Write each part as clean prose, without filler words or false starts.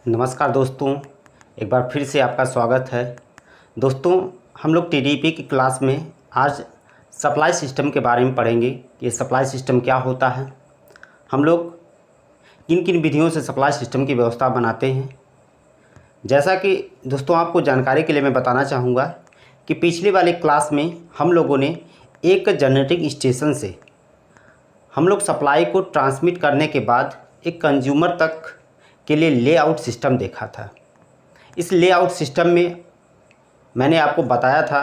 नमस्कार दोस्तों, एक बार फिर से आपका स्वागत है। दोस्तों, हम लोग टीडीपी की क्लास में आज सप्लाई सिस्टम के बारे में पढ़ेंगे कि सप्लाई सिस्टम क्या होता है, हम लोग किन किन विधियों से सप्लाई सिस्टम की व्यवस्था बनाते हैं। जैसा कि दोस्तों आपको जानकारी के लिए मैं बताना चाहूँगा कि पिछले वाले क्लास में हम लोगों ने एक जनरेटिंग स्टेशन से हम लोग सप्लाई को ट्रांसमिट करने के बाद एक कंज्यूमर तक के लिए लेआउट सिस्टम देखा था। इस लेआउट सिस्टम में मैंने आपको बताया था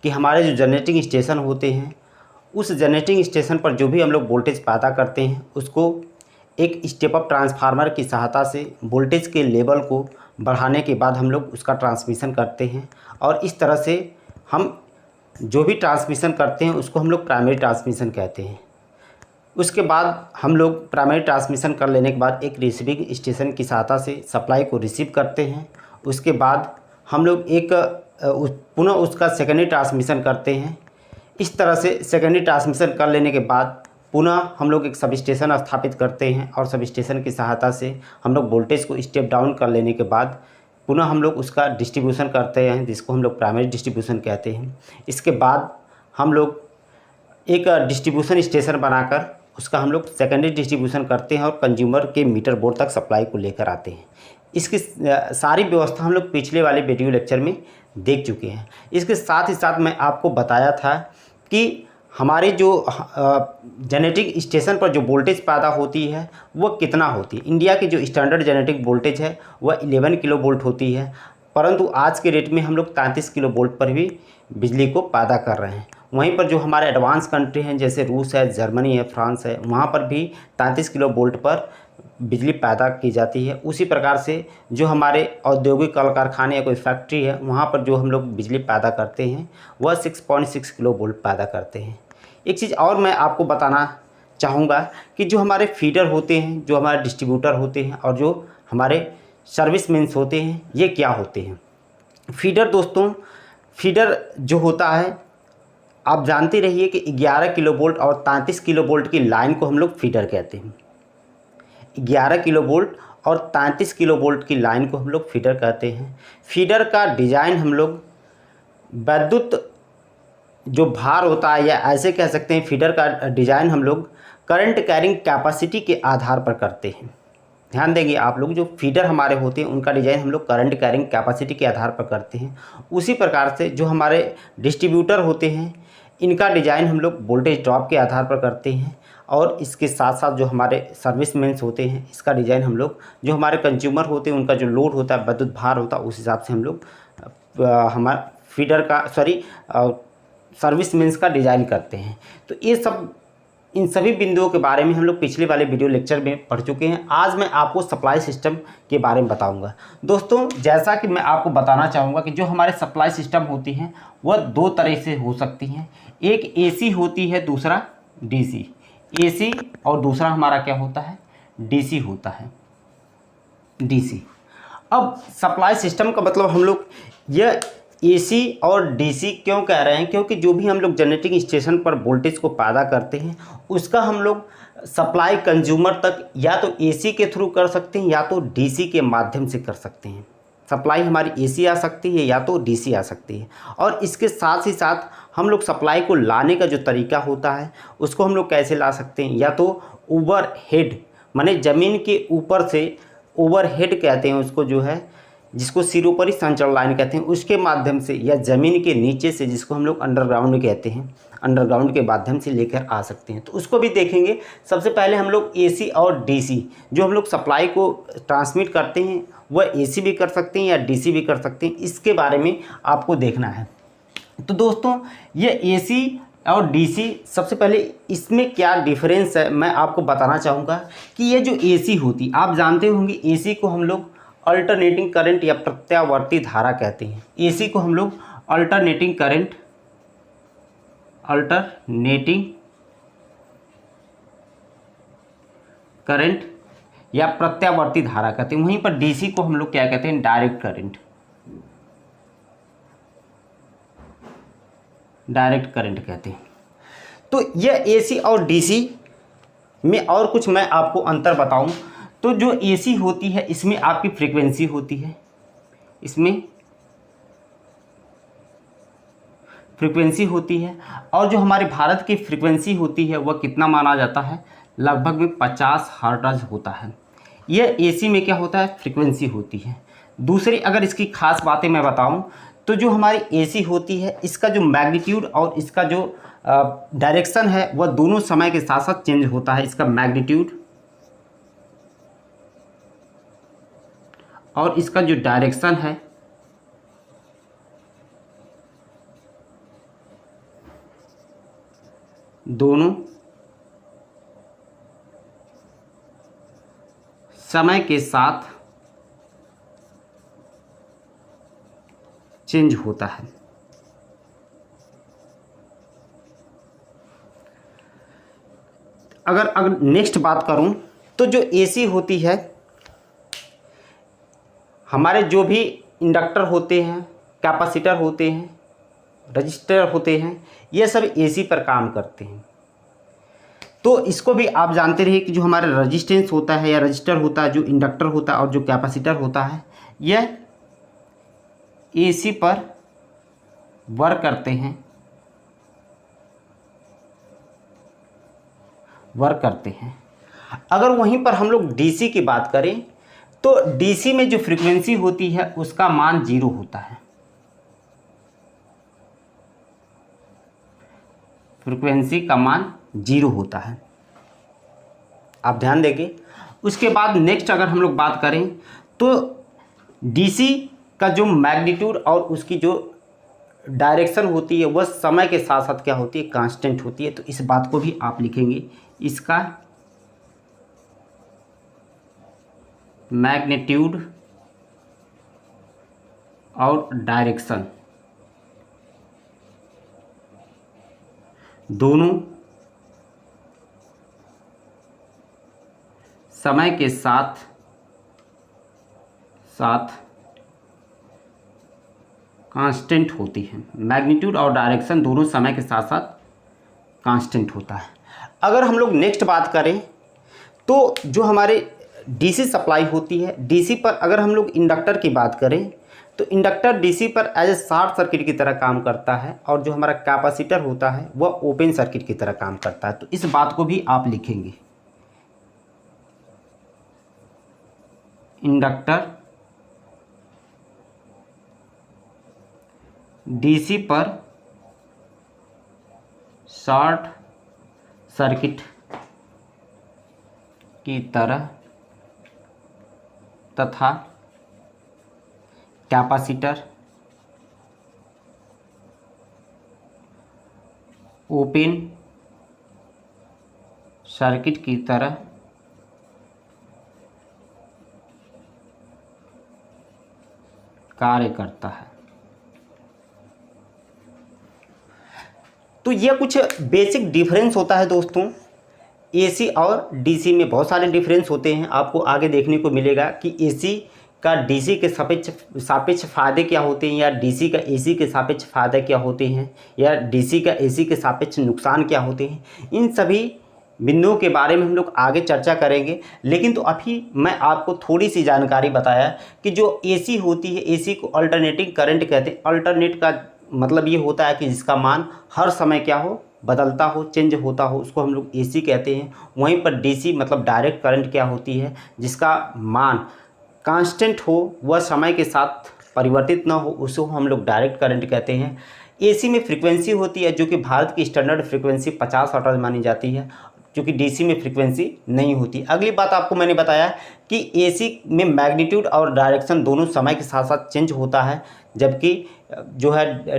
कि हमारे जो जनरेटिंग स्टेशन होते हैं, उस जनरेटिंग स्टेशन पर जो भी हम लोग वोल्टेज पैदा करते हैं उसको एक स्टेप अप ट्रांसफार्मर की सहायता से वोल्टेज के लेवल को बढ़ाने के बाद हम लोग उसका ट्रांसमिशन करते हैं। और इस तरह से हम जो भी ट्रांसमिशन करते हैं उसको हम लोग प्राइमरी ट्रांसमिशन कहते हैं। उसके बाद हम लोग प्राइमरी ट्रांसमिशन कर लेने के बाद एक रिसीविंग स्टेशन की सहायता से सप्लाई को रिसीव करते हैं। उसके बाद हम लोग एक पुनः उसका सेकेंडरी ट्रांसमिशन करते हैं। इस तरह से सेकेंडरी ट्रांसमिशन कर लेने के बाद पुनः हम लोग एक सब स्टेशन स्थापित करते हैं और सब स्टेशन की सहायता से हम लोग वोल्टेज को स्टेप डाउन कर लेने के बाद पुनः हम लोग उसका डिस्ट्रीब्यूशन करते हैं, जिसको हम लोग प्राइमरी डिस्ट्रीब्यूशन कहते हैं। इसके बाद हम लोग एक डिस्ट्रीब्यूशन स्टेशन बनाकर उसका हम लोग सेकेंडरी डिस्ट्रीब्यूशन करते हैं और कंज्यूमर के मीटर बोर्ड तक सप्लाई को लेकर आते हैं। इसकी सारी व्यवस्था हम लोग पिछले वाले वीडियो लेक्चर में देख चुके हैं। इसके साथ ही साथ मैं आपको बताया था कि हमारे जो जनरेटिंग स्टेशन पर जो वोल्टेज पैदा होती है वो कितना होती है। इंडिया की जो स्टैंडर्ड जनरेटिंग वोल्टेज है वह 11 किलो वोल्ट होती है, परंतु आज के रेट में हम लोग 33 किलो वोल्ट पर भी बिजली को पैदा कर रहे हैं। वहीं पर जो हमारे एडवांस कंट्री हैं जैसे रूस है, जर्मनी है, फ्रांस है, वहाँ पर भी 33 किलो वोल्ट पर बिजली पैदा की जाती है। उसी प्रकार से जो हमारे औद्योगिक कल कारखाने या कोई फैक्ट्री है वहाँ पर जो हम लोग बिजली पैदा करते हैं वह 6.6 किलो वोल्ट पैदा करते हैं। एक चीज़ और मैं आपको बताना चाहूँगा कि जो हमारे फीडर होते हैं, जो हमारे डिस्ट्रीब्यूटर होते हैं और जो हमारे सर्विस मेन्स होते हैं, ये क्या होते हैं। फीडर दोस्तों, फीडर जो होता है आप जानते रहिए कि 11 किलो वोल्ट और 33 किलो वोल्ट की लाइन को हम लोग फीडर कहते हैं। 11 किलो वोल्ट और 33 किलो वोल्ट की लाइन को हम लोग फीडर कहते हैं। फीडर का डिज़ाइन हम लोग विद्युत जो भार होता है या ऐसे कह सकते हैं फीडर का डिज़ाइन हम लोग करंट कैरिंग कैपेसिटी के आधार पर करते हैं। ध्यान देंगे आप लोग, जो फीडर हमारे होते हैं उनका डिज़ाइन हम लोग करंट कैरिंग कैपेसिटी के आधार पर करते हैं। उसी प्रकार से जो हमारे डिस्ट्रीब्यूटर होते हैं इनका डिज़ाइन हम लोग वोल्टेज ड्रॉप के आधार पर करते हैं। और इसके साथ साथ जो हमारे सर्विस मेन्स होते हैं इसका डिज़ाइन हम लोग, जो हमारे कंज्यूमर होते हैं उनका जो लोड होता है, विद्युत भार होता है, उस हिसाब से हम लोग हमारा फीडर का सर्विस मेन्स का डिज़ाइन करते हैं। तो ये सब इन सभी बिंदुओं के बारे में हम लोग पिछले वाले वीडियो लेक्चर में पढ़ चुके हैं। आज मैं आपको सप्लाई सिस्टम के बारे में बताऊंगा। दोस्तों, जैसा कि मैं आपको बताना चाहूँगा कि जो हमारे सप्लाई सिस्टम होती हैं वह दो तरह से हो सकती हैं। एक एसी होती है, दूसरा डीसी। एसी और दूसरा हमारा क्या होता है, डीसी होता है, डीसी। अब सप्लाई सिस्टम का मतलब हम लोग यह एसी और डीसी क्यों कह रहे हैं, क्योंकि जो भी हम लोग जनरेटिंग स्टेशन पर वोल्टेज को पैदा करते हैं उसका हम लोग सप्लाई कंज्यूमर तक या तो एसी के थ्रू कर सकते हैं या तो डीसी के माध्यम से कर सकते हैं। सप्लाई हमारी एसी आ सकती है या तो डीसी आ सकती है। और इसके साथ ही साथ हम लोग सप्लाई को लाने का जो तरीका होता है उसको हम लोग कैसे ला सकते हैं, या तो ओवर हेड माने ज़मीन के ऊपर से, ओवर हेड कहते हैं उसको, जो है जिसको सिरोपरि संचार लाइन कहते हैं, उसके माध्यम से, या ज़मीन के नीचे से जिसको हम लोग अंडरग्राउंड कहते हैं, अंडरग्राउंड के माध्यम से लेकर आ सकते हैं। तो उसको भी देखेंगे। सबसे पहले हम लोग एसी और डीसी जो हम लोग सप्लाई को ट्रांसमिट करते हैं वह एसी भी कर सकते हैं या डीसी भी कर सकते हैं, इसके बारे में आपको देखना है। तो दोस्तों, ये एसी और डीसी, सबसे पहले इसमें क्या डिफरेंस है मैं आपको बताना चाहूँगा कि ये जो एसी होती, आप जानते होंगे एसी को हम लोग अल्टरनेटिंग करंट या प्रत्यावर्ती धारा कहते हैं। एसी को हम लोग अल्टरनेटिंग करंट या प्रत्यावर्ती धारा कहते हैं। वहीं पर डीसी को हम लोग क्या कहते हैं, डायरेक्ट करंट कहते हैं। तो यह एसी और डीसी में और कुछ मैं आपको अंतर बताऊं तो जो एसी होती है इसमें आपकी फ्रीक्वेंसी होती है, इसमें फ्रीक्वेंसी होती है, और जो हमारे भारत की फ्रीक्वेंसी होती है वह कितना माना जाता है, लगभग में 50 हर्ट्ज होता है। यह एसी में क्या होता है, फ्रीक्वेंसी होती है। दूसरी अगर इसकी खास बातें मैं बताऊं तो जो हमारी एसी होती है इसका जो मैग्नीट्यूड और इसका जो डायरेक्शन है वह दोनों समय के साथ साथ चेंज होता है। इसका मैग्नीट्यूड और इसका जो डायरेक्शन है दोनों समय के साथ चेंज होता है। अगर नेक्स्ट बात करूं तो जो एसी होती है, हमारे जो भी इंडक्टर होते हैं, कैपेसिटर होते हैं, रजिस्टर होते हैं, ये सब एसी पर काम करते हैं। तो इसको भी आप जानते रहिए कि जो हमारा रजिस्टेंस होता है या रजिस्टर होता है, जो इंडक्टर होता है और जो कैपेसिटर होता है, यह एसी पर वर्क करते हैं, अगर वहीं पर हम लोग डीसी की बात करें तो डीसी में जो फ्रीक्वेंसी होती है उसका मान 0 होता है, फ्रीक्वेंसी का मान 0 होता है, आप ध्यान देंगे। उसके बाद नेक्स्ट अगर हम लोग बात करें तो डीसी का जो मैग्नीट्यूड और उसकी जो डायरेक्शन होती है वह समय के साथ साथ क्या होती है, कांस्टेंट होती है। तो इस बात को भी आप लिखेंगे, इसका मैग्नीट्यूड और डायरेक्शन दोनों समय के साथ कांस्टेंट होती है। मैग्नीट्यूड और डायरेक्शन दोनों समय के साथ साथ कांस्टेंट होता है। अगर हम लोग नेक्स्ट बात करें तो जो हमारे डीसी सप्लाई होती है, डीसी पर अगर हम लोग इंडक्टर की बात करें तो इंडक्टर डीसी पर एज ए शॉर्ट सर्किट की तरह काम करता है, और जो हमारा कैपेसिटर होता है वह ओपन सर्किट की तरह काम करता है। तो इस बात को भी आप लिखेंगे, इंडक्टर डीसी पर शॉर्ट सर्किट की तरह तथा कैपेसिटर ओपन सर्किट की तरह कार्य करता है। तो ये कुछ बेसिक डिफरेंस होता है दोस्तों। एसी और डीसी में बहुत सारे डिफरेंस होते हैं, आपको आगे देखने को मिलेगा कि एसी का डीसी के सापेक्ष फ़ायदे क्या होते हैं, या डीसी का एसी के सापेक्ष फ़ायदे क्या होते हैं, या डीसी का एसी के सापेक्ष नुकसान क्या होते हैं। इन सभी बिंदुओं के बारे में हम लोग आगे चर्चा करेंगे। लेकिन तो अभी मैं आपको थोड़ी सी जानकारी बताया कि जो एसी होती है, एसी को अल्टरनेटिंग करंट कहते हैं। अल्टरनेट का मतलब ये होता है कि जिसका मान हर समय क्या हो, बदलता हो, चेंज होता हो, उसको हम लोग एसी कहते हैं। वहीं पर डीसी मतलब डायरेक्ट करंट क्या होती है, जिसका मान कांस्टेंट हो, वह समय के साथ परिवर्तित ना हो, उसको हम लोग डायरेक्ट करंट कहते हैं। एसी में फ्रीक्वेंसी होती है जो कि भारत की स्टैंडर्ड फ्रीक्वेंसी 50 हर्ट्ज मानी जाती है, जो कि डीसी में फ्रीक्वेंसी नहीं होती। अगली बात आपको मैंने बताया कि एसी में मैग्नीट्यूड और डायरेक्शन दोनों समय के साथ साथ चेंज होता है, जबकि जो है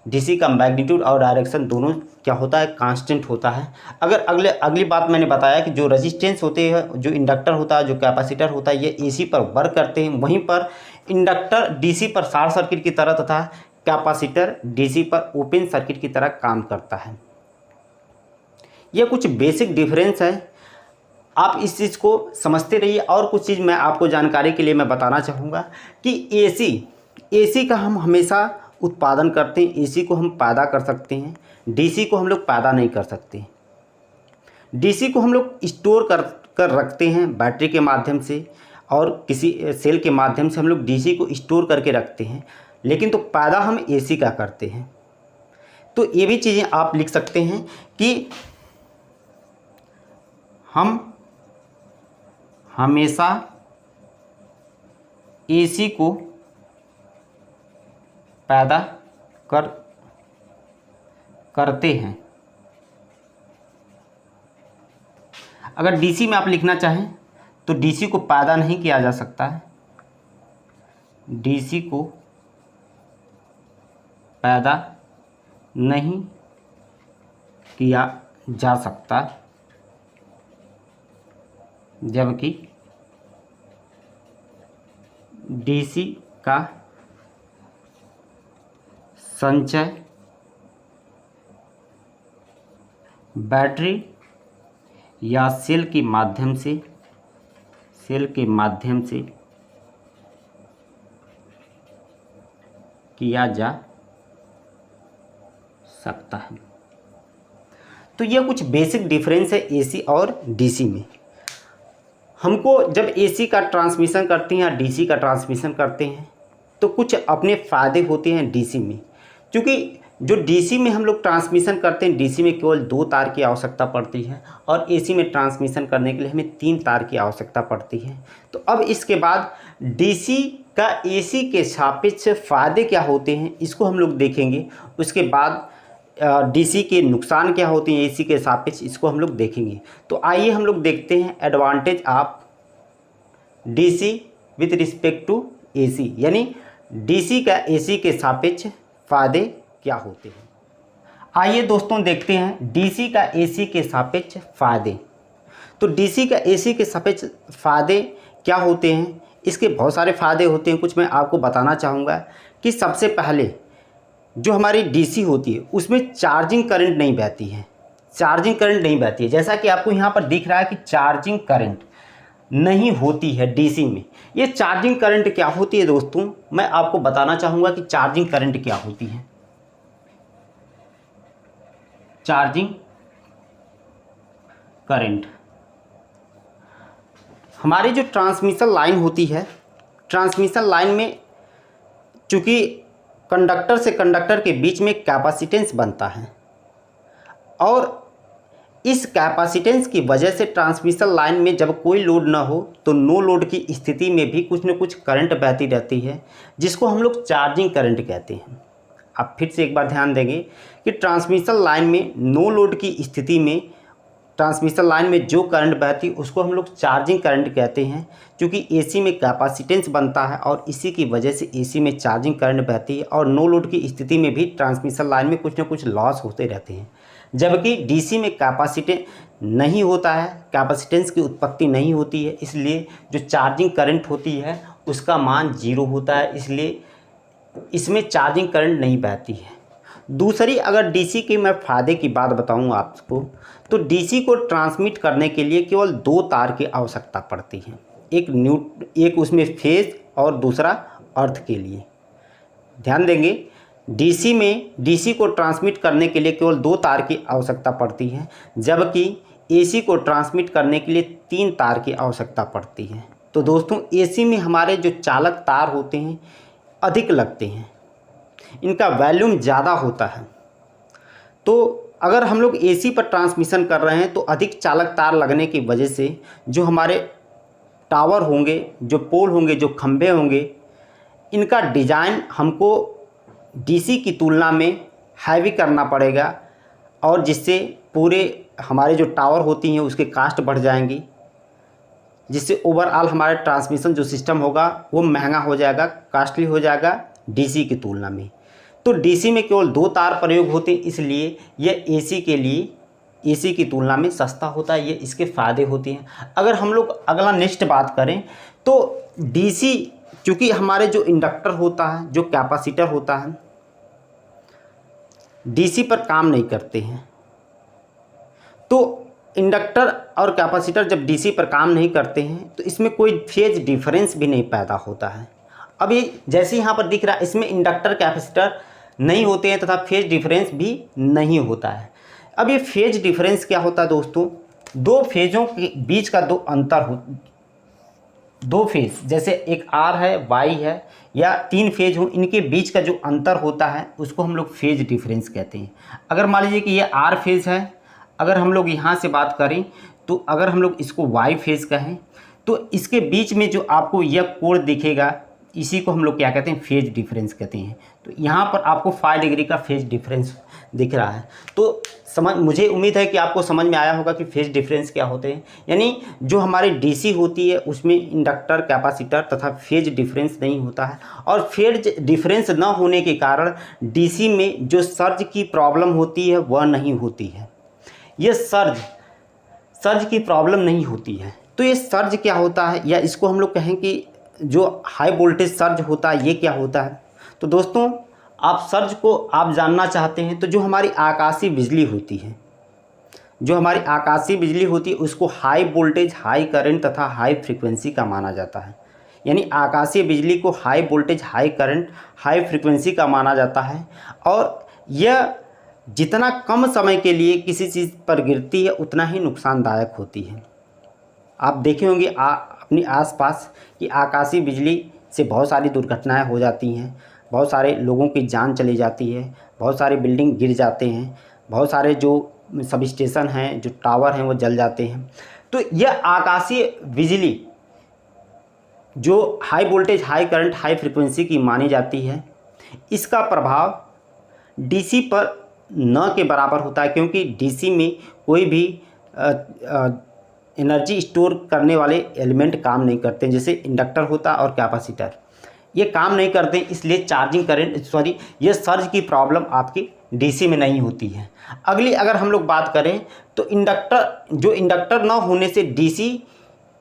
डीसी का मैग्नीट्यूड और डायरेक्शन दोनों क्या होता है, कांस्टेंट होता है। अगली बात मैंने बताया कि जो रेजिस्टेंस होते हैं, जो इंडक्टर होता है, जो कैपेसिटर होता है, ये एसी पर वर्क करते हैं। वहीं पर इंडक्टर डीसी पर शॉर्ट सर्किट की तरह तथा कैपेसिटर डीसी पर ओपन सर्किट की तरह काम करता है। ये कुछ बेसिक डिफरेंस है, आप इस चीज़ को समझते रहिए। और कुछ चीज़ मैं आपको जानकारी के लिए मैं बताना चाहूँगा कि एसी का हम हमेशा उत्पादन करते हैं, एसी को हम पैदा कर सकते हैं, डीसी को हम लोग पैदा नहीं कर सकते। डीसी को हम लोग स्टोर कर रखते हैं बैटरी के माध्यम से, और किसी सेल के माध्यम से हम लोग डीसी को स्टोर करके रखते हैं, लेकिन तो पैदा हम एसी का करते हैं। तो ये भी चीज़ें आप लिख सकते हैं कि हम हमेशा एसी को पैदा करते हैं। अगर डीसी में आप लिखना चाहें तो डीसी को पैदा नहीं किया जा सकता है, डीसी को पैदा नहीं किया जा सकता, जबकि डीसी का संचय बैटरी या सेल के माध्यम से किया जा सकता है। तो यह कुछ बेसिक डिफरेंस है एसी और डीसी में। हमको जब एसी का ट्रांसमिशन करते हैं या डीसी का ट्रांसमिशन करते हैं तो कुछ अपने फ़ायदे होते हैं डीसी में, क्योंकि जो डीसी में हम लोग ट्रांसमिशन करते हैं, डीसी में केवल 2 तार की आवश्यकता पड़ती है और एसी में ट्रांसमिशन करने के लिए हमें 3 तार की आवश्यकता पड़ती है। तो अब इसके बाद डीसी का एसी के सापेक्ष फ़ायदे क्या होते हैं इसको हम लोग देखेंगे। उसके बाद डीसी के नुकसान क्या होते हैं एसी के सापेक्ष, इसको हम लोग देखेंगे। तो आइए हम लोग देखते हैं advantage of DC with respect to AC, यानी डीसी का एसी के सापेक्ष फ़ायदे क्या होते हैं। आइए दोस्तों देखते हैं डीसी का एसी के सापेक्ष फ़ायदे। तो डीसी का एसी के सापेक्ष फ़ायदे क्या होते हैं, इसके बहुत सारे फ़ायदे होते हैं। कुछ मैं आपको बताना चाहूँगा कि सबसे पहले जो हमारी डीसी होती है उसमें चार्जिंग करंट नहीं बहती है, चार्जिंग करंट नहीं बहती है। जैसा कि आपको यहाँ पर दिख रहा है कि चार्जिंग करंट नहीं होती है डीसी में। ये चार्जिंग करंट क्या होती है दोस्तों, मैं आपको बताना चाहूँगा कि चार्जिंग करंट क्या होती है। चार्जिंग करंट हमारी जो ट्रांसमिशन लाइन होती है, ट्रांसमिशन लाइन में चूँकि कंडक्टर से कंडक्टर के बीच में कैपेसिटेंस बनता है और इस कैपेसिटेंस की वजह से ट्रांसमिशन लाइन में जब कोई लोड ना हो तो नो लोड की स्थिति में भी कुछ न कुछ करंट बहती रहती है, जिसको हम लोग चार्जिंग करंट कहते हैं। आप फिर से एक बार ध्यान देंगे कि ट्रांसमिशन लाइन में नो लोड की स्थिति में ट्रांसमिशन लाइन में जो करंट बहती है उसको हम लोग चार्जिंग करंट कहते हैं, क्योंकि एसी में कैपेसिटेंस बनता है और इसी की वजह से एसी में चार्जिंग करंट बहती है और नो लोड की स्थिति में भी ट्रांसमिशन लाइन में कुछ न कुछ लॉस होते रहते हैं। जबकि डीसी में कैपेसिटेंस नहीं होता है, कैपेसिटेंस की उत्पत्ति नहीं होती है, इसलिए जो चार्जिंग करंट होती है उसका मान 0 होता है, इसलिए इसमें चार्जिंग करंट नहीं बहती है। दूसरी अगर डीसी के मैं फ़ायदे की बात बताऊं आपको, तो डीसी को ट्रांसमिट करने के लिए केवल 2 तार की आवश्यकता पड़ती है, एक उसमें फेज और दूसरा अर्थ के लिए। ध्यान देंगे डीसी को ट्रांसमिट करने के लिए केवल 2 तार की आवश्यकता पड़ती है, जबकि एसी को ट्रांसमिट करने के लिए 3 तार की आवश्यकता पड़ती है। तो दोस्तों एसी में हमारे जो चालक तार होते हैं अधिक लगते हैं, इनका वॉल्यूम ज़्यादा होता है। तो अगर हम लोग एसी पर ट्रांसमिशन कर रहे हैं तो अधिक चालक तार लगने की वजह से जो हमारे टावर होंगे, जो पोल होंगे, जो खंभे होंगे, इनका डिज़ाइन हमको डीसी की तुलना में हैवी करना पड़ेगा और जिससे पूरे हमारे जो टावर होती हैं उसके कास्ट बढ़ जाएंगी, जिससे ओवरऑल हमारा ट्रांसमिशन जो सिस्टम होगा वो महंगा हो जाएगा, कास्टली हो जाएगा डीसी की तुलना में। तो डीसी में केवल 2 तार प्रयोग होते हैं, इसलिए यह एसी की तुलना में सस्ता होता है। ये इसके फ़ायदे होते हैं। अगर हम लोग अगला नेक्स्ट बात करें तो डीसी चूँकि हमारे जो इंडक्टर होता है, जो कैपेसिटर होता है, डीसी पर काम नहीं करते हैं। तो इंडक्टर और कैपेसिटर जब डीसी पर काम नहीं करते हैं तो इसमें कोई फेज डिफरेंस भी नहीं पैदा होता है। अब ये जैसे यहाँ पर दिख रहा है, इसमें इंडक्टर कैपेसिटर नहीं होते हैं तथा फेज डिफरेंस भी नहीं होता है। अब ये फेज डिफरेंस क्या होता है दोस्तों, दो फेज़ों के बीच का दो अंतर हो, दो फेज़ जैसे एक आर है, वाई है, या तीन फेज़ हो, इनके बीच का जो अंतर होता है उसको हम लोग फेज़ डिफरेंस कहते हैं। अगर मान लीजिए कि ये आर फेज़ है, अगर हम लोग यहाँ से बात करें तो अगर हम लोग इसको वाई फेज़ कहें तो इसके बीच में जो आपको यह कोण दिखेगा इसी को हम लोग क्या कहते हैं, फेज़ डिफरेंस कहते हैं। तो यहाँ पर आपको 5 डिग्री का फेज़ डिफरेंस दिख रहा है। तो मुझे उम्मीद है कि आपको समझ में आया होगा कि फेज़ डिफरेंस क्या होते हैं। यानी जो हमारी डीसी होती है उसमें इंडक्टर, कैपेसिटर तथा फेज़ डिफरेंस नहीं होता है, और फेज़ डिफरेंस न होने के कारण डीसी में जो सर्ज की प्रॉब्लम होती है वह नहीं होती है। ये सर्ज की प्रॉब्लम नहीं होती है। तो ये सर्ज क्या होता है, या इसको हम लोग कहें कि जो हाई वोल्टेज सर्ज होता है ये क्या होता है। तो दोस्तों आप सर्ज को आप जानना चाहते हैं तो जो हमारी आकाशीय बिजली होती है, जो हमारी आकाशीय बिजली होती है उसको हाई वोल्टेज, हाई करंट तथा हाई फ्रीक्वेंसी का माना जाता है। यानी आकाशीय बिजली को high voltage, high current, high frequency का माना जाता है, और यह जितना कम समय के लिए किसी चीज़ पर गिरती है उतना ही नुकसानदायक होती है। आप देखे होंगे अपने आसपास कि आकाशीय बिजली से बहुत सारी दुर्घटनाएं हो जाती हैं, बहुत सारे लोगों की जान चली जाती है, बहुत सारे बिल्डिंग गिर जाते हैं, बहुत सारे जो सब स्टेशन हैं, जो टावर हैं वो जल जाते हैं। तो यह आकाशीय बिजली जो high voltage, high current, high frequency की मानी जाती है, इसका प्रभाव डीसी पर न के बराबर होता है, क्योंकि डीसी में कोई भी एनर्जी स्टोर करने वाले एलिमेंट काम नहीं करते, जैसे इंडक्टर होता और कैपेसिटर, ये काम नहीं करते, इसलिए चार्जिंग करंट ये सर्ज की प्रॉब्लम आपकी डीसी में नहीं होती है। अगली अगर हम लोग बात करें तो इंडक्टर न होने से डीसी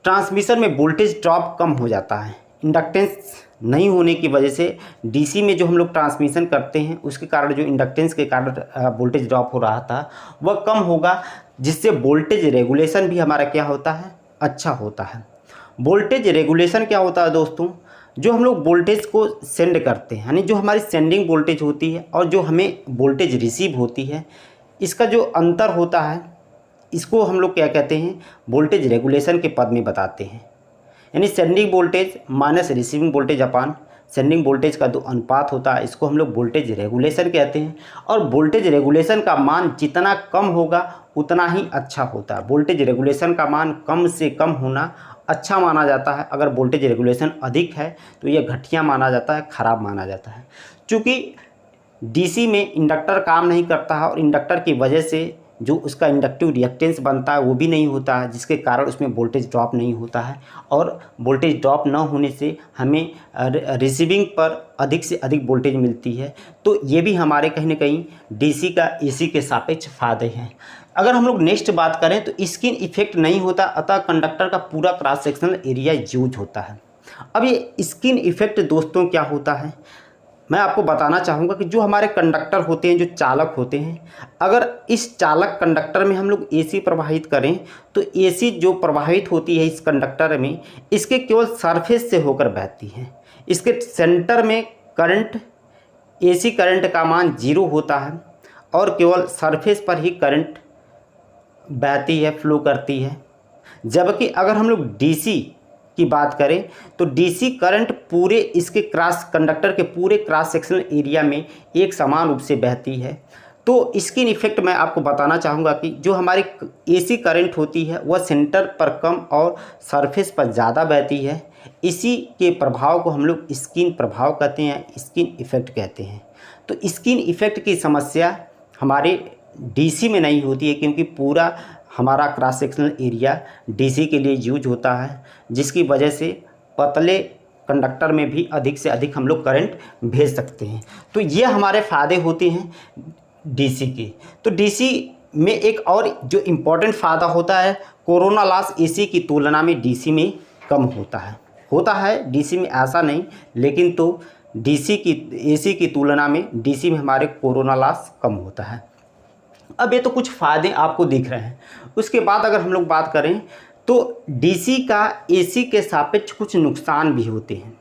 ट्रांसमिशन में वोल्टेज ड्रॉप कम हो जाता है। इंडक्टेंस नहीं होने की वजह से डीसी में जो हम लोग ट्रांसमिशन करते हैं उसके कारण जो इंडक्टेंस के कारण वोल्टेज ड्रॉप हो रहा था वह कम होगा, जिससे वोल्टेज रेगुलेशन भी हमारा क्या होता है, अच्छा होता है। वोल्टेज रेगुलेशन क्या होता है दोस्तों, जो हम लोग वोल्टेज को सेंड करते हैं, यानी जो हमारी सेंडिंग वोल्टेज होती है और जो हमें वोल्टेज रिसीव होती है, इसका जो अंतर होता है इसको हम लोग क्या कहते हैं, वोल्टेज रेगुलेशन के पद में बताते हैं। यानी sending voltage minus receiving voltage upon sending voltage का जो अनुपात होता है इसको हम लोग वोल्टेज रेगुलेशन कहते हैं। और वोल्टेज रेगुलेशन का मान जितना कम होगा उतना ही अच्छा होता है। वोल्टेज रेगुलेशन का मान कम से कम होना अच्छा माना जाता है, अगर वोल्टेज रेगुलेशन अधिक है तो यह घटिया माना जाता है, ख़राब माना जाता है। चूँकि डीसी में इंडक्टर काम नहीं करता है और इंडक्टर की वजह से जो उसका इंडक्टिव रिएक्टेंस बनता है वो भी नहीं होता है, जिसके कारण उसमें वोल्टेज ड्रॉप नहीं होता है, और वोल्टेज ड्रॉप न होने से हमें रिसीविंग पर अधिक से अधिक वोल्टेज मिलती है। तो ये भी हमारे कहीं ना कहीं डीसी का एसी के सापेक्ष फ़ायदे हैं। अगर हम लोग नेक्स्ट बात करें तो स्किन इफेक्ट नहीं होता, अतः कंडक्टर का पूरा क्रॉस सेक्शनल एरिया यूज होता है। अब ये स्किन इफेक्ट दोस्तों क्या होता है, मैं आपको बताना चाहूँगा कि जो हमारे कंडक्टर होते हैं, जो चालक होते हैं, अगर इस चालक कंडक्टर में हम लोग एसी प्रवाहित करें तो एसी जो प्रवाहित होती है इस कंडक्टर में, इसके केवल सरफेस से होकर बहती है। इसके सेंटर में करंट, एसी करंट का मान 0 होता है और केवल सरफेस पर ही करंट बहती है, फ्लो करती है। जबकि अगर हम लोग डीसी की बात करें तो डीसी करंट पूरे इसके कंडक्टर के पूरे क्रॉस सेक्शनल एरिया में एक समान रूप से बहती है। तो स्किन इफेक्ट मैं आपको बताना चाहूँगा कि जो हमारी एसी करंट होती है वह सेंटर पर कम और सरफेस पर ज़्यादा बहती है। इसी के प्रभाव को हम लोग स्किन प्रभाव कहते हैं, स्किन इफेक्ट कहते हैं। तो स्किन इफेक्ट की समस्या हमारे डीसी में नहीं होती है, क्योंकि पूरा हमारा क्रॉस सेक्शनल एरिया डीसी के लिए यूज होता है, जिसकी वजह से पतले कंडक्टर में भी अधिक से अधिक हम लोग करंट भेज सकते हैं। तो ये हमारे फ़ायदे होते हैं डीसी के। तो डीसी में एक और जो इम्पोर्टेंट फ़ायदा होता है, कोरोना लॉस एसी की तुलना में डीसी में कम होता है डीसी में ऐसा नहीं, लेकिन तो एसी की तुलना में डीसी में हमारे कोरोना लॉस कम होता है। अब ये तो कुछ फ़ायदे आपको दिख रहे हैं। उसके बाद अगर हम लोग बात करें तो डीसी का एसी के सापेक्ष कुछ नुकसान भी होते हैं।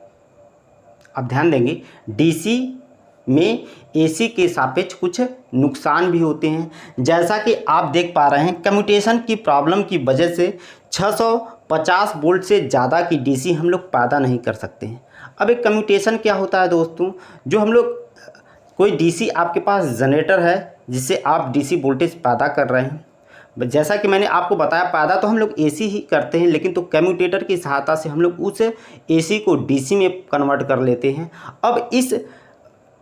अब ध्यान देंगे, डीसी में एसी के सापेक्ष कुछ नुकसान भी होते हैं। जैसा कि आप देख पा रहे हैं, कम्यूटेशन की प्रॉब्लम की वजह से 650 वोल्ट से ज़्यादा की डीसी हम लोग पैदा नहीं कर सकते हैं। अब एक कम्यूटेशन क्या होता है दोस्तों, जो हम लोग कोई डीसी आपके पास जनरेटर है जिससे आप डीसी वोल्टेज पैदा कर रहे हैं, जैसा कि मैंने आपको बताया पैदा तो हम लोग एसी ही करते हैं, लेकिन तो कम्यूटेटर की सहायता से हम लोग उस एसी को डीसी में कन्वर्ट कर लेते हैं। अब इस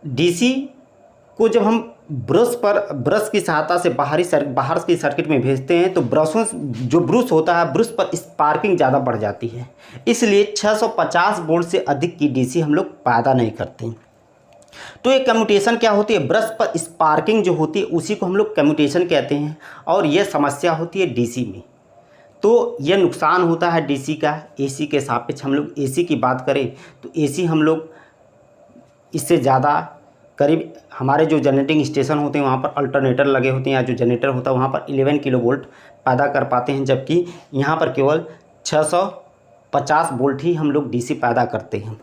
डीसी को जब हम ब्रश की सहायता से बाहर की सर्किट में भेजते हैं तो ब्रश होता है, ब्रश पर स्पार्किंग ज़्यादा बढ़ जाती है, इसलिए 650 वोल्ट से अधिक की डीसी हम लोग पैदा नहीं करते। तो ये कम्यूटेशन क्या होती है, ब्रश पर स्पार्किंग जो होती है उसी को हम लोग कम्यूटेशन कहते हैं, और यह समस्या होती है डीसी में। तो यह नुकसान होता है डीसी का एसी के सापेक्ष। हम लोग एसी की बात करें तो एसी हम लोग इससे ज़्यादा करीब हमारे जो जनरेटिंग स्टेशन होते हैं वहाँ पर अल्टरनेटर लगे होते हैं, या जो जनरेटर होता है वहाँ पर 11 किलोवोल्ट पैदा कर पाते हैं, जबकि यहाँ पर केवल 650 वोल्ट ही हम लोग डीसी पैदा करते हैं।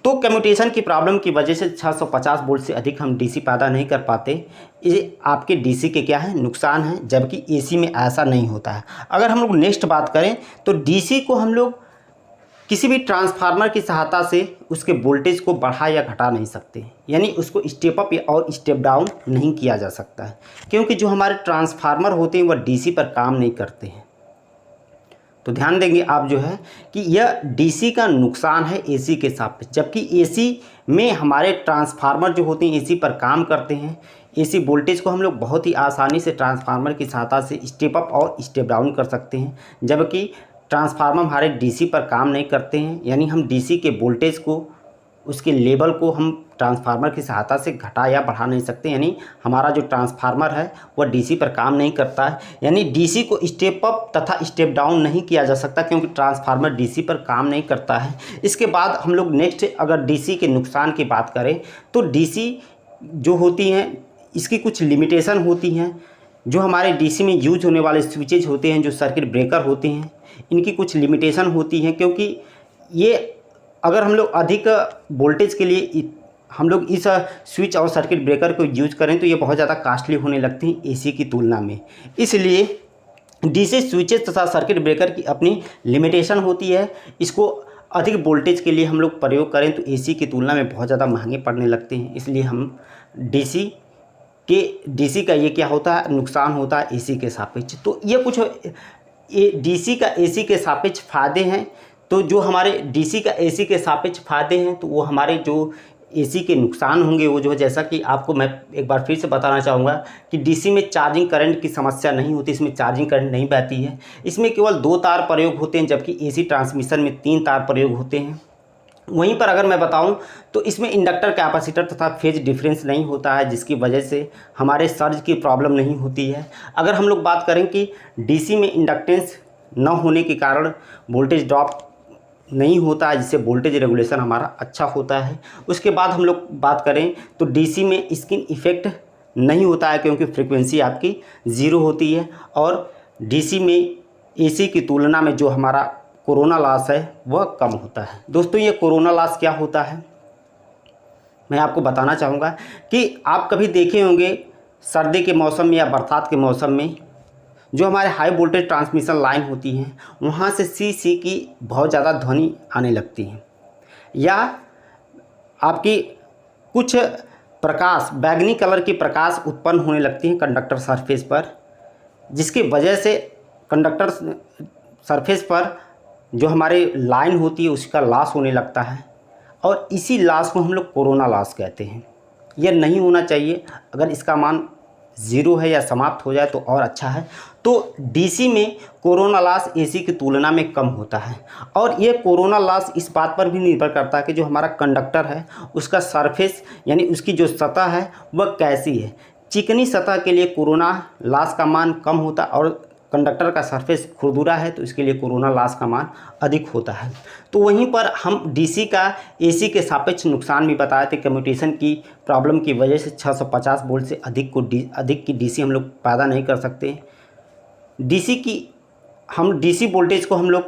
तो कम्यूटेशन की प्रॉब्लम की वजह से 650 वोल्ट से अधिक हम डीसी पैदा नहीं कर पाते। ये आपके डीसी के क्या है, नुकसान है, जबकि एसी में ऐसा नहीं होता है। अगर हम लोग नेक्स्ट बात करें तो डीसी को हम लोग किसी भी ट्रांसफार्मर की सहायता से उसके वोल्टेज को बढ़ा या घटा नहीं सकते, यानी उसको स्टेप अप और स्टेप डाउन नहीं किया जा सकता है, क्योंकि जो हमारे ट्रांसफार्मर होते हैं वह डीसी पर काम नहीं करते हैं। तो ध्यान देंगे आप जो है कि यह डीसी का नुकसान है एसी के सापेक्ष, जबकि एसी में हमारे ट्रांसफार्मर जो होते हैं एसी पर काम करते हैं। एसी वोल्टेज को हम लोग बहुत ही आसानी से ट्रांसफार्मर की सहायता से स्टेप अप और स्टेप डाउन कर सकते हैं, जबकि ट्रांसफार्मर हमारे डीसी पर काम नहीं करते हैं, यानी हम डीसी के वोल्टेज को, उसके लेवल को हम ट्रांसफार्मर की सहायता से घटा या बढ़ा नहीं सकते। यानी हमारा जो ट्रांसफार्मर है वह डीसी पर काम नहीं करता है, यानी डीसी को स्टेप अप तथा स्टेप डाउन नहीं किया जा सकता, क्योंकि ट्रांसफार्मर डीसी पर काम नहीं करता है। इसके बाद हम लोग नेक्स्ट अगर डीसी के नुकसान की बात करें तो डीसी जो होती हैं इसकी कुछ लिमिटेशन होती हैं। जो हमारे डीसी में यूज होने वाले स्विचेज होते हैं, जो सर्किट ब्रेकर होते हैं, इनकी कुछ लिमिटेशन होती हैं, क्योंकि ये अगर हम लोग अधिक वोल्टेज के लिए हम लोग इस स्विच और सर्किट ब्रेकर को यूज करें तो ये बहुत ज़्यादा कास्टली होने लगते हैं एसी की तुलना में। इसलिए डीसी स्विचेस तथा सर्किट ब्रेकर की अपनी लिमिटेशन होती है। इसको अधिक वोल्टेज के लिए हम लोग प्रयोग करें तो एसी की तुलना में बहुत ज़्यादा महंगे पड़ने लगते हैं। इसलिए हम डीसी का ये क्या होता है, नुकसान होता है एसी के सापेक्ष। तो ये कुछ डीसी का एसी के सापेक्ष फ़ायदे हैं। तो जो हमारे डीसी का एसी के सापेक्ष फ़ायदे हैं तो वो हमारे जो एसी के नुकसान होंगे वो जो है, जैसा कि आपको मैं एक बार फिर से बताना चाहूँगा कि डीसी में चार्जिंग करंट की समस्या नहीं होती, इसमें चार्जिंग करंट नहीं बहती है। इसमें केवल 2 तार प्रयोग होते हैं, जबकि एसी ट्रांसमिशन में 3 तार प्रयोग होते हैं। वहीं पर अगर मैं बताऊं तो इसमें इंडक्टर, कैपेसिटर तथा फेज डिफरेंस नहीं होता है, जिसकी वजह से हमारे सर्ज की प्रॉब्लम नहीं होती है। अगर हम लोग बात करें कि डीसी में इंडक्टेंस न होने के कारण वोल्टेज ड्रॉप नहीं होता है, जिससे वोल्टेज रेगुलेशन हमारा अच्छा होता है। उसके बाद हम लोग बात करें तो डीसी में स्किन इफेक्ट नहीं होता है, क्योंकि फ्रीक्वेंसी आपकी 0 होती है, और डीसी में एसी की तुलना में जो हमारा कोरोना लॉस है वह कम होता है। दोस्तों ये कोरोना लॉस क्या होता है मैं आपको बताना चाहूँगा कि आप कभी देखे होंगे सर्दी के मौसम में या बरसात के मौसम में जो हमारे हाई वोल्टेज ट्रांसमिशन लाइन होती हैं वहाँ से सी की बहुत ज़्यादा ध्वनि आने लगती है, या आपकी कुछ प्रकाश, बैगनी कलर की प्रकाश उत्पन्न होने लगती है कंडक्टर सरफेस पर, जिसकी वजह से कंडक्टर सरफेस पर जो हमारी लाइन होती है उसका लॉस होने लगता है, और इसी लॉस को हम लोग कोरोना लॉस कहते हैं। यह नहीं होना चाहिए। अगर इसका मान 0 है या समाप्त हो जाए तो और अच्छा है। तो डीसी में कोरोना लॉस एसी की तुलना में कम होता है, और ये कोरोना लॉस इस बात पर भी निर्भर करता है कि जो हमारा कंडक्टर है उसका सरफेस यानी उसकी जो सतह है वह कैसी है। चिकनी सतह के लिए कोरोना लॉस का मान कम होता है, और कंडक्टर का सरफेस खुरदुरा है तो इसके लिए कोरोना लॉस का मान अधिक होता है। तो वहीं पर हम डीसी का एसी के सापेक्ष नुकसान भी बताए थे। कम्यूटेशन की प्रॉब्लम की वजह से 650 वोल्ट से अधिक की डीसी हम लोग पैदा नहीं कर सकते। डीसी वोल्टेज को हम लोग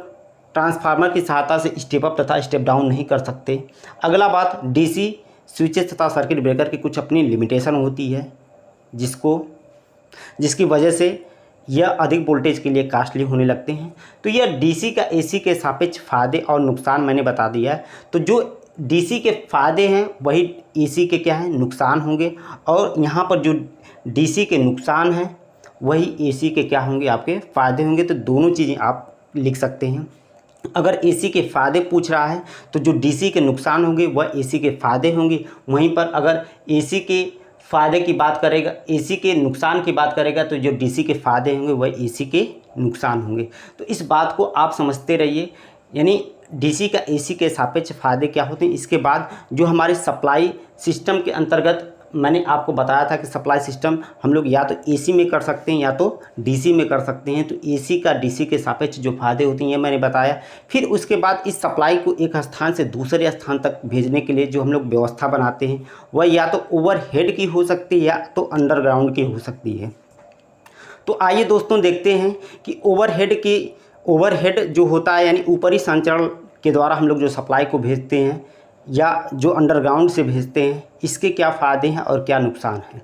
ट्रांसफार्मर की सहायता से स्टेप अप तथा स्टेप डाउन नहीं कर सकते। अगला बात, डीसी स्विचेस तथा सर्किट ब्रेकर की कुछ अपनी लिमिटेशन होती है, जिसकी वजह से यह अधिक वोल्टेज के लिए कास्टली होने लगते हैं। तो यह डीसी का एसी के सापेक्ष फ़ायदे और नुकसान मैंने बता दिया है। तो जो डीसी के फ़ायदे हैं वही एसी के क्या हैं, नुकसान होंगे, और यहाँ पर जो डीसी के नुकसान हैं वही एसी के क्या होंगे, आपके फ़ायदे होंगे। तो दोनों चीज़ें आप लिख सकते हैं। अगर एसी के फ़ायदे पूछ रहा है तो जो डीसी के नुकसान होंगे वह एसी के फ़ायदे होंगे। वहीं पर अगर एसी के फ़ायदे की बात करेगा, एसी के नुकसान की बात करेगा, तो जो डीसी के फ़ायदे होंगे वह एसी के नुकसान होंगे। तो इस बात को आप समझते रहिए, यानी डीसी का एसी के सापेक्ष फ़ायदे क्या होते हैं। इसके बाद जो हमारे सप्लाई सिस्टम के अंतर्गत मैंने आपको बताया था कि सप्लाई सिस्टम हम लोग या तो एसी में कर सकते हैं या तो डीसी में कर सकते हैं। तो एसी का डीसी के सापेक्ष जो फ़ायदे होते हैं ये मैंने बताया। फिर उसके बाद इस सप्लाई को एक स्थान से दूसरे स्थान तक भेजने के लिए जो हम लोग व्यवस्था बनाते हैं वह या तो ओवरहेड की हो सकती है या तो अंडरग्राउंड की हो सकती है। तो आइए दोस्तों देखते हैं कि ओवरहेड जो होता है, यानी ऊपरी संचरण के द्वारा हम लोग जो सप्लाई को भेजते हैं या जो अंडरग्राउंड से भेजते हैं, इसके क्या फ़ायदे हैं और क्या नुकसान हैं।